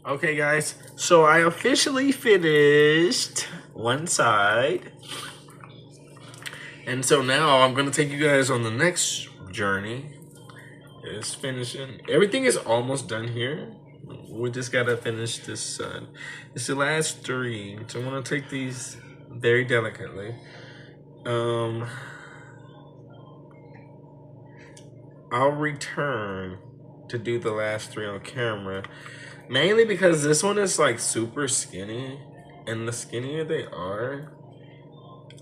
Okay, guys, so I officially finished one side. And so now I'm going to take you guys on the next journey. It's finishing. Everything is almost done here. We just got to finish this side. It's the last three. So I'm going to take these very delicately. I'll return to do the last three on camera. Mainly because this one is like super skinny. And the skinnier they are,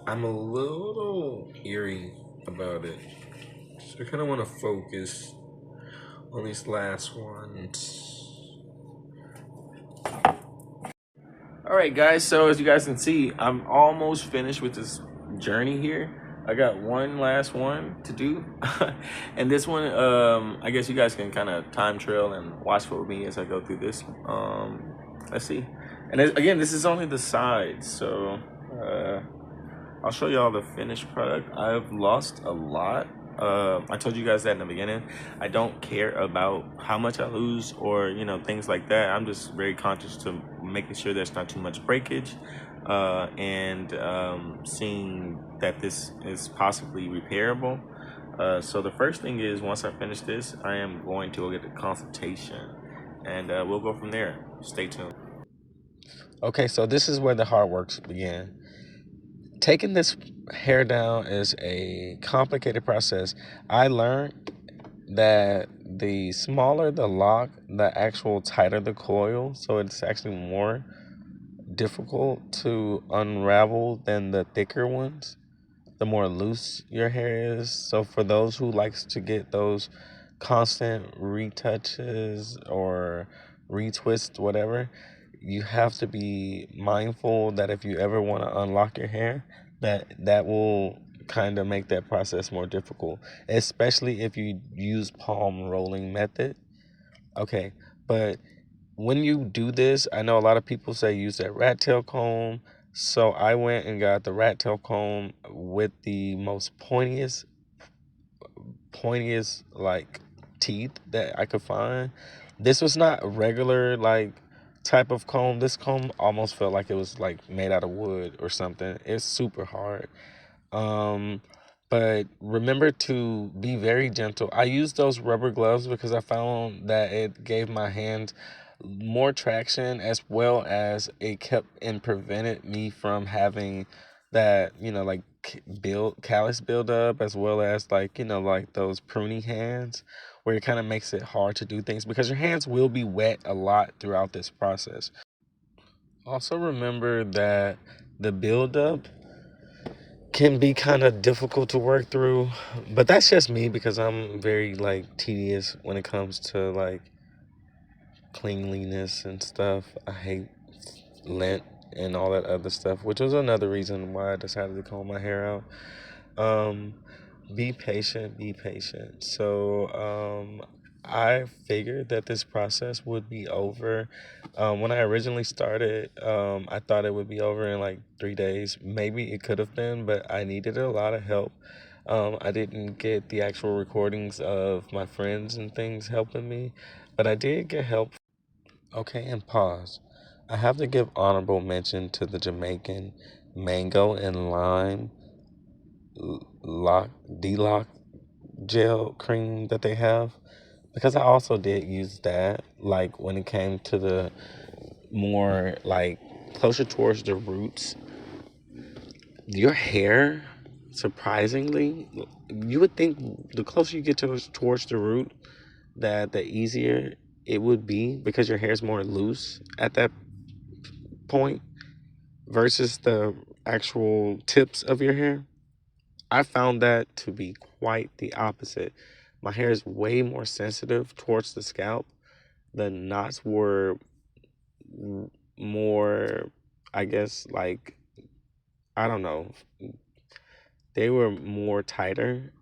I'm a little eerie about it. So I kind of want to focus on these last ones. Alright guys, so as you guys can see, I'm almost finished with this journey here. I got one last one to do. And this one, I guess you guys can kind of time trail and watch for me as I go through this. Let's see. And again, this is only the side, so I'll show y'all the finished product. I've lost a lot. I told you guys that in the beginning. I don't care about how much I lose or things like that. I'm just very conscious to making sure there's not too much breakage, and seeing that this is possibly repairable. So the first thing is, once I finish this, I am going to go get a consultation, and we'll go from there. Stay tuned. Okay, so this is where the hard work began. Taking this hair down is a complicated process. I learned that the smaller the lock, the actual tighter the coil, so it's actually more difficult to unravel than the thicker ones, the more loose your hair is. So for those who likes to get those constant retouches or retwists, whatever, you have to be mindful that if you ever want to unlock your hair, that will kind of make that process more difficult, especially if you use palm rolling method. Okay, but when you do this, I know a lot of people say use that rat tail comb. So I went and got the rat tail comb with the most pointiest like teeth that I could find. This was not a regular like type of comb. This comb almost felt like it was like made out of wood or something. It's super hard. Um, but remember to be very gentle. I used those rubber gloves because I found that it gave my hands more traction, as well as it kept and prevented me from having that, like callus build up, as well as like, like those pruny hands where it kind of makes it hard to do things because your hands will be wet a lot throughout this process. Also remember that the buildup can be kind of difficult to work through, but that's just me because I'm very like tedious when it comes to like cleanliness and stuff. I hate lint and all that other stuff, which was another reason why I decided to comb my hair out. Um, be patient, be patient. So, I figured that this process would be over. When I originally started, I thought it would be over in like 3 days. Maybe it could have been, but I needed a lot of help. I didn't get the actual recordings of my friends and things helping me, but I did get help. Okay, and pause. I have to give honorable mention to the Jamaican mango and lime lock D-lock gel cream that they have, because I also did use that like when it came to the more like closer towards the roots. Your hair, surprisingly, you would think the closer you get towards the root, that the easier it would be because your hair is more loose at that point versus the actual tips of your hair. I found that to be quite the opposite. My hair is way more sensitive towards the scalp. The knots were more, I guess, like, I don't know, they were more tighter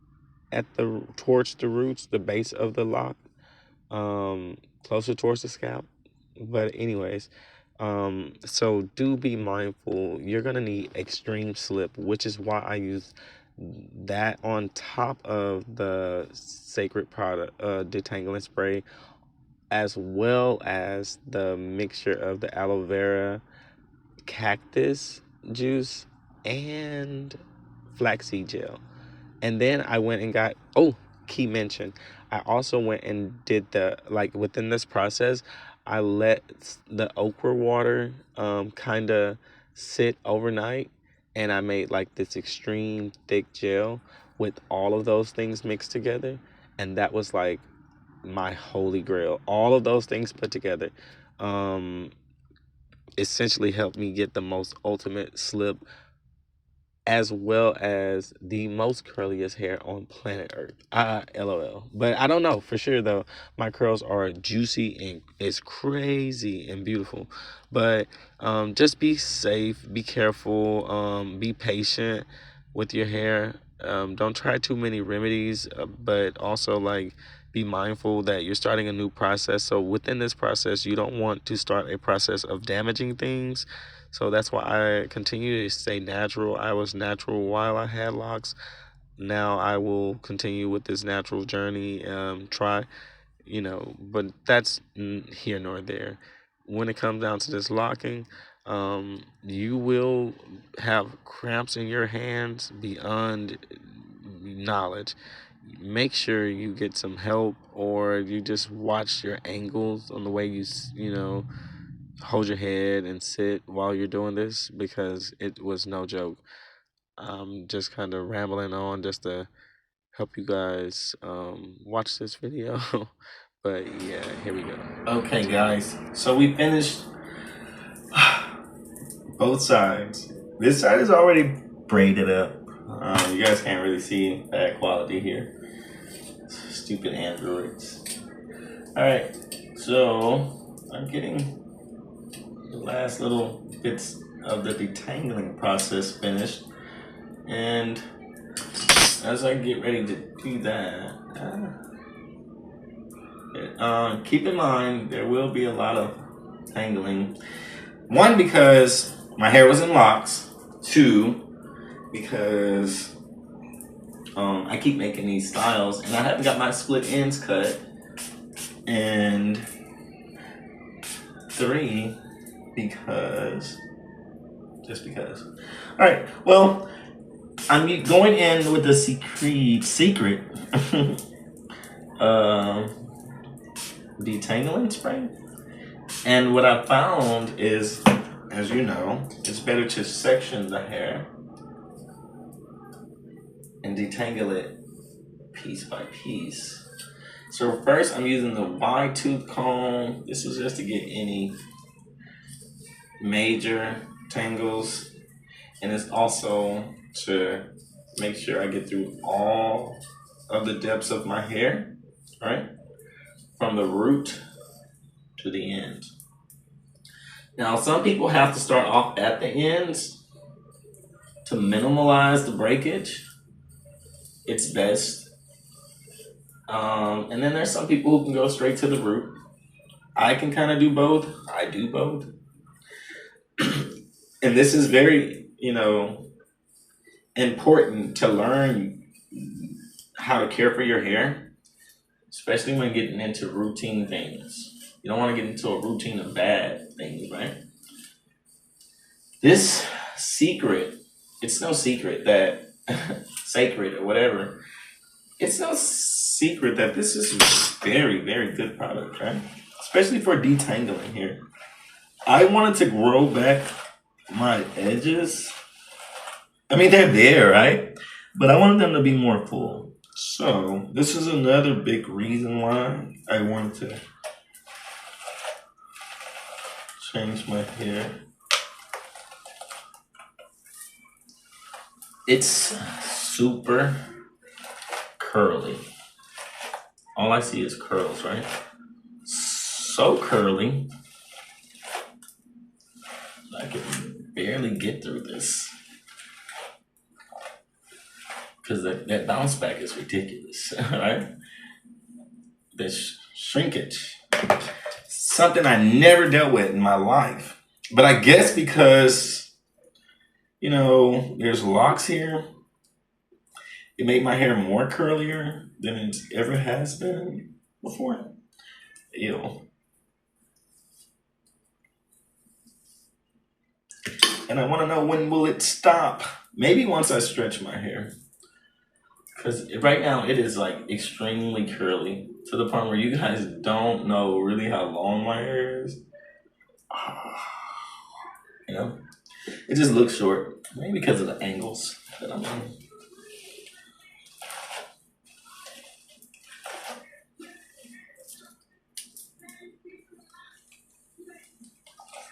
at the towards the roots, the base of the lock, closer towards the scalp. But anyways, so do be mindful. You're gonna need extreme slip, which is why I use that on top of the Cecred product, detangling spray, as well as the mixture of the aloe vera, cactus juice, and flaxseed gel. And then I went and got, oh, key mention. I also went and did like within this process, I let the okra water kind of sit overnight, and I made like this extreme thick gel with all of those things mixed together. And that was like my holy grail. All of those things put together um, essentially helped me get the most ultimate slip as well as the most curliest hair on planet Earth. LOL. But I don't know for sure though. My curls are juicy and it's crazy and beautiful. But just be safe, be careful, be patient with your hair. Don't try too many remedies, but also like be mindful that you're starting a new process. So within this process, you don't want to start a process of damaging things. So that's why I continue to stay natural. I was natural while I had locks. Now I will continue with this natural journey. Try, but that's here nor there. When it comes down to this locking, you will have cramps in your hands beyond knowledge. Make sure you get some help, or you just watch your angles on the way you hold your head and sit while you're doing this, because it was no joke. I'm just kind of rambling on just to help you guys watch this video. But yeah, here we go. Okay, guys. So we finished both sides. This side is already braided up. You guys can't really see bad quality here. Stupid androids. Alright, so I'm getting the last little bits of the detangling process finished, and as I get ready to do that, keep in mind there will be a lot of tangling. One, because my hair was in locks. Two, because I keep making these styles and I haven't got my split ends cut. And three, because all right, well, I'm going in with the Cecred detangling spray, and what I found is, as you know, it's better to section the hair and detangle it piece by piece. So first I'm using the wide tooth comb. This is just to get any major tangles, and it's also to make sure I get through all of the depths of my hair, right? From the root to the end. Now, some people have to start off at the ends to minimalize the breakage. It's best. And then there's some people who can go straight to the root. I can kind of do both. I do both. And this is very, important to learn how to care for your hair, especially when getting into routine things. You don't want to get into a routine of bad things, right? This secret, it's no secret that Cecred or whatever, it's no secret that this is a very, very good product, right? Especially for detangling here. I wanted to grow back my edges. I mean, they're there, right? But I wanted them to be more full. So this is another big reason why I wanted to change my hair. It's super curly. All I see is curls, right? So curly, I can barely get through this, because that bounce back is ridiculous, right? The shrinkage, something I never dealt with in my life. But I guess because, there's locks here, it made my hair more curlier than it ever has been before. Ew. And I want to know, when will it stop? Maybe once I stretch my hair. Because right now it is like extremely curly to the point where you guys don't know really how long my hair is. You know? It just looks short. Maybe because of the angles that I'm on.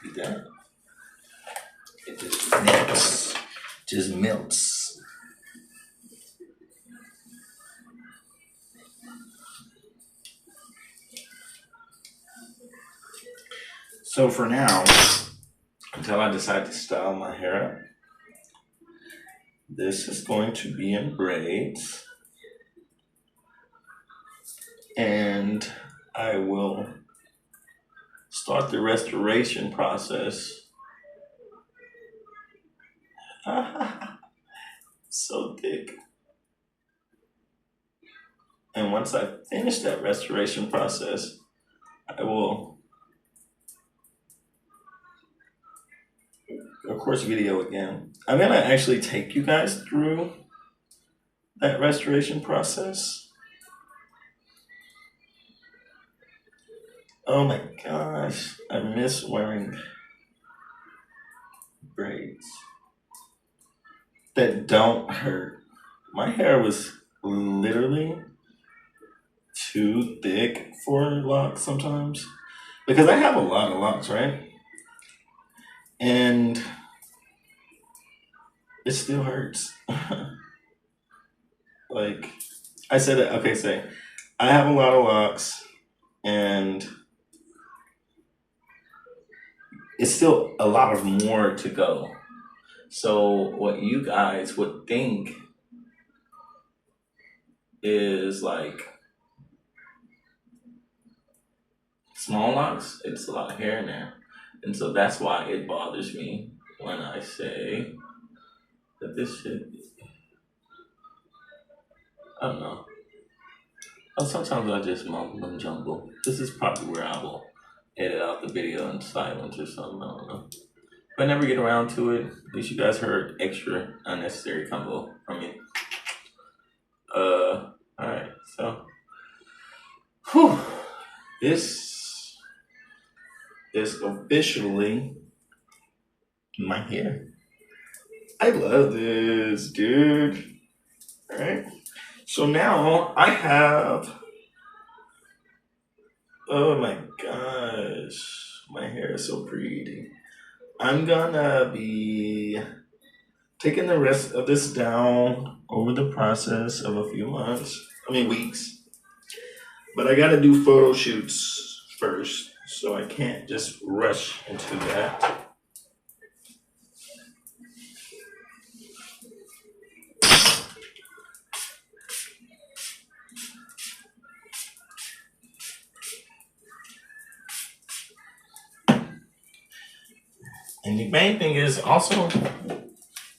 See that? It just melts. Just melts. So for now, until I decide to style my hair up, this is going to be in braids. And I will start the restoration process. So thick. And once I finish that restoration process, I will, of course, video again. I'm gonna actually take you guys through that restoration process. Oh my gosh, I miss wearing braids that don't hurt. My hair was literally too thick for locks sometimes, because I have a lot of locks, right? And it still hurts. Like I said, okay, say I have a lot of locks, and it's still a lot of more to go. So what you guys would think is like small locks, it's a lot of hair in there. And so that's why it bothers me when I say that this shit, I don't know. Oh, sometimes I just mumble and jumble. This is probably where I will edit out the video in silence or something, I don't know. If I never get around to it, at least you guys heard extra unnecessary combo from me. Alright, so whew, this is officially my hair. I love this, dude. Alright. So now I have, oh my gosh, my hair is so pretty. I'm gonna be taking the rest of this down over the process of a few weeks. But I gotta do photo shoots first, so I can't just rush into that. And the main thing is also,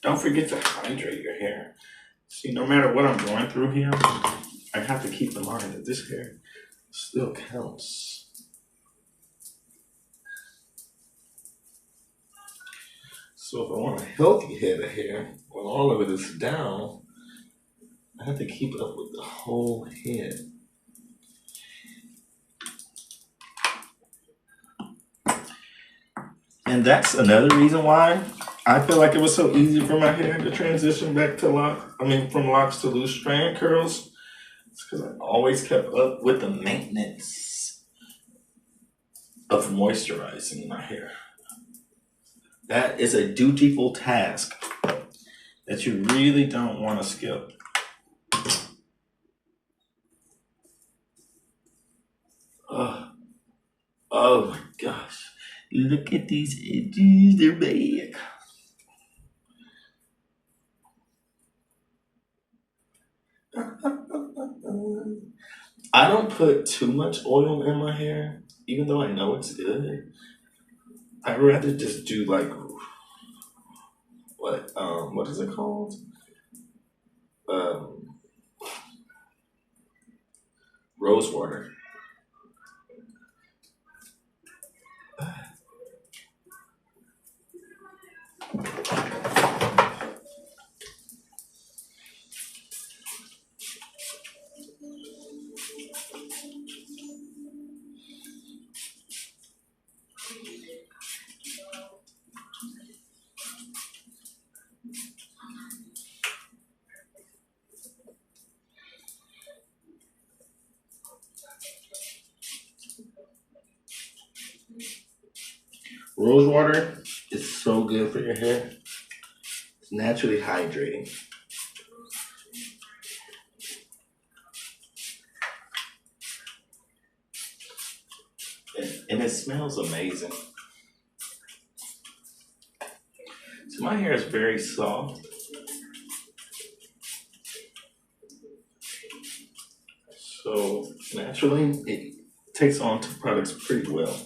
don't forget to hydrate your hair. See, no matter what I'm going through here, I have to keep in mind that this hair still counts. So if I want a healthy head of hair, when all of it is down, I have to keep up with the whole head. And that's another reason why I feel like it was so easy for my hair to transition back to from locks to loose strand curls. It's because I always kept up with the maintenance of moisturizing my hair. That is a dutiful task that you really don't want to skip. Oh my gosh. Look at these edges, they're bad. I don't put too much oil in my hair, even though I know it's good. I'd rather just do like, what is it called? Rose water. Rose water is so good for your hair. It's naturally hydrating. And it smells amazing. So my hair is very soft. So naturally, it takes on to products pretty well.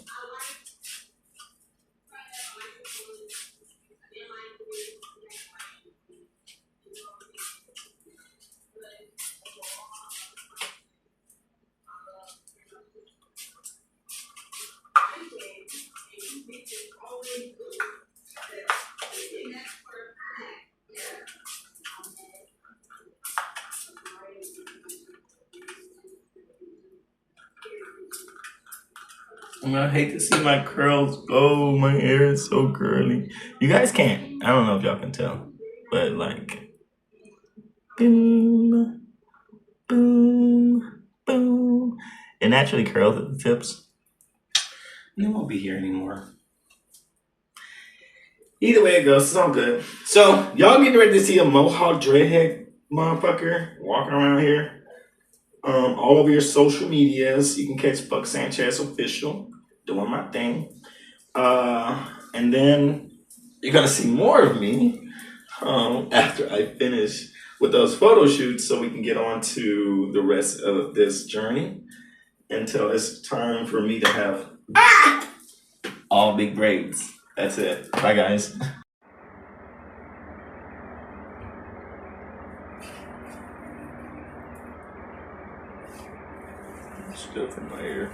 I mean, I hate to see my curls go. My hair is so curly. You guys can't. I don't know if y'all can tell, but like, boom, boom, boom. It naturally curls at the tips. And it won't be here anymore. Either way it goes, it's all good. So, y'all getting ready to see a mohawk dreadhead motherfucker walking around here. All over your social medias, you can catch Buck Sanchez official doing my thing. And then you're gonna see more of me after I finish with those photo shoots, so we can get on to the rest of this journey until it's time for me to have all big braids. That's it. Bye, guys. It's good for my hair.